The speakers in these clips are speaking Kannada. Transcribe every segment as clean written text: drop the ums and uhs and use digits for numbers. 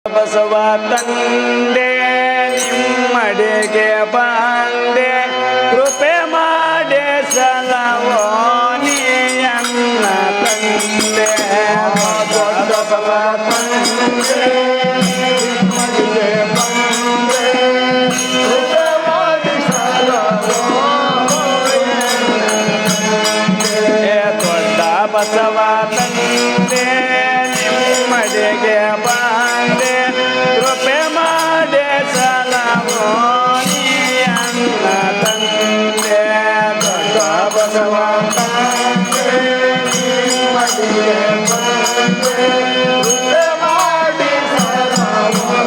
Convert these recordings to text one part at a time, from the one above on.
ಬಸವ ತಂದೆ ನಿಮ್ಮಡೆಗೆ ಬಂದೆ ಕೃಪೆ ಮಾಡಿ ಸಲವೋ ನೀಯನ್ನ ತಂದೆ ಬಸವ ತಂದೆ ನಿಮ್ಮಡೆಗೆ ಬಂದೆ ಕೃಪೆ ಮಾಡಿ ಸಲವೋ ದೊಡ್ಡ ಬಸವ ತಂದೆ ನಿಮ್ಮಡೆಗೆ ಬಂದೆ ಕೃಪೆ ಮಾಡಿ ಸಲವೋ ನೀಯನ್ನ ತಂದೆ ದೊಡ್ಡ ಬಸವ ತಂದೆ ನಿಮ್ಮಡೆಗೆ ಬಂದೆ ಕೃಪೆ ಮಾಡಿ ಸಲವೋ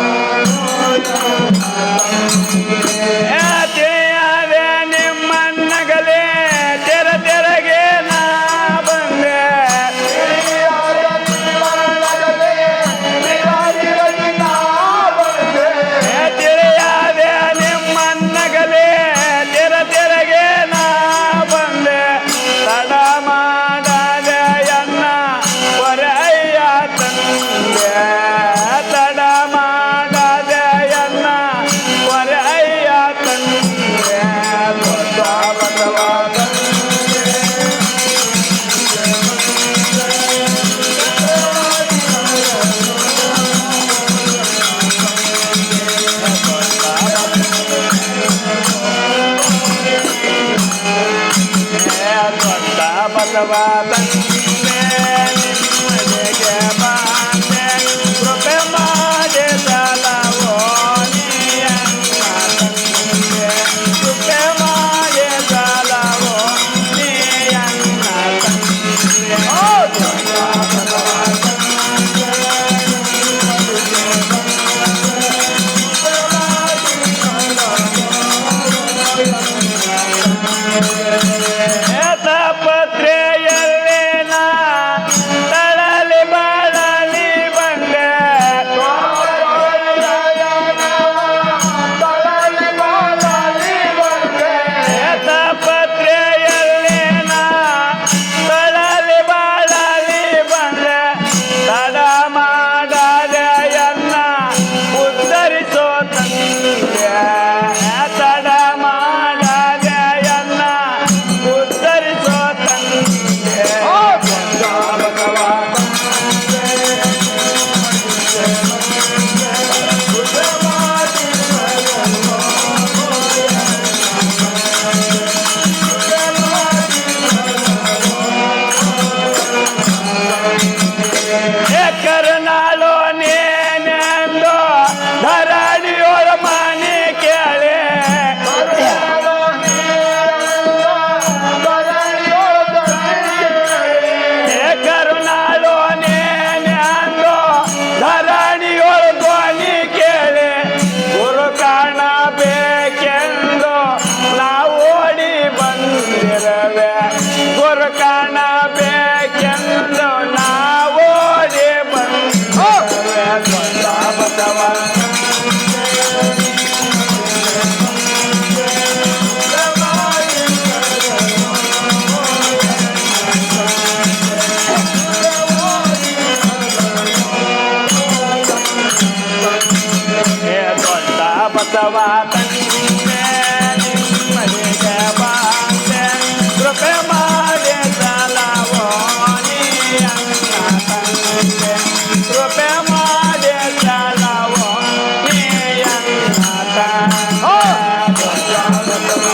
ತಿಳಿಯದೆ ನಿಮ್ಮನ್ನಗಲೇ ತೆರೆಗೆ ನಾ ಬಂದೆ ತಿಳಿಯದೆ ನಿಮ್ಮನ್ನಗಲೇ ತೆರೆಗೆ ನಾ ಬಂದೆ ತಡ ಮಾಡದೆ ಎನ್ನ ಹೊರೆಯ ತಂದೆ ತಡ ಮಾಡದೆ ಎನ್ನ ಹೊರೆಯ ತಂದೆ ದೊಡ್ಡ ಬಸವ ಬಸವ ತಂದೆ ನಿಮ್ಮಡೆಗೆ ಬಂದೆ ಕೃಪೆ ಮಾಡಿ ಸಲವೋ ನೀಯನ್ನ ತಂದೆ ಕೃಪೆ ಮಾಡಿ ಸಲವೋ ನೀಯನ್ನ ತಂದೆ ಪತ್ರೆಯಲ್ಲೇನ ತಳಲಿ ಬಾಳಲಿ ಬಂದೆ ಪತ್ರೆಯಲ್ಲೇನ ತಳಲಿ ಬಾಳಲಿ ಬಂದೆ ತಡ ಮಾಡದೆ ಎನ್ನ ಉದ್ಧರಿಸೋ ತಂದೆ ತಡ ಮಾಡದೆ ಎನ್ನ ಉದ್ಧರಿಸೋ ತಂದೆ ಬಸವ ಕರುನಾಳು ನೇನೆಂದು ಧರಣಿಯೋಳ ಮನೆ ಕೇಳೆ ಕರುನಾಳು ನೇನೆಂದು ಧರಣಿಯೋಳ ಧ್ವನಿ ಕೇಳೆ ಗುರು ಕಾಣಬೇಕೆಂದು ನಾವು ಓಡಿ ಬಂದಿರವೆ ಗುರು ಕಾಣಬೇಕೆಂದು ನಾವು ಓಡಿ ಬಂದಿರವೆ ದೊಡ್ಡ ಬಸವ ದೊಡ್ಡ ಬಸವ ತಂದೆ ನಿಮ್ಮಡೆಗೆ ಬಂದೆ ಕೃಪೆ ಮಾಡಿ ಸಲವೋ ನೀಯನ್ನ ತಂದೆ ಕೃಪೆ ಮಾಡಿ ಸಲವೋ ನೀಯನ್ನ ತಂದೆ ದೊಡ್ಡ ಬಸವ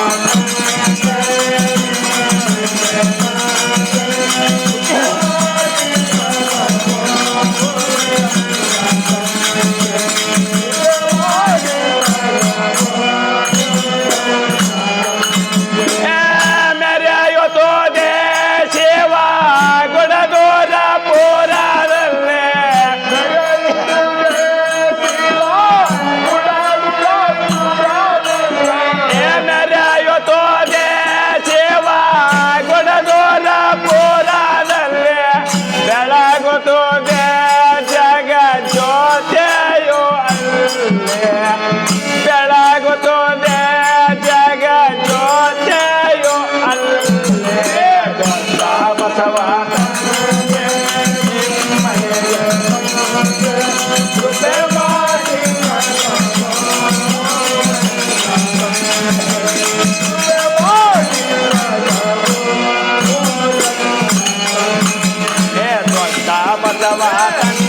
ಬಸವ ತಂದೆ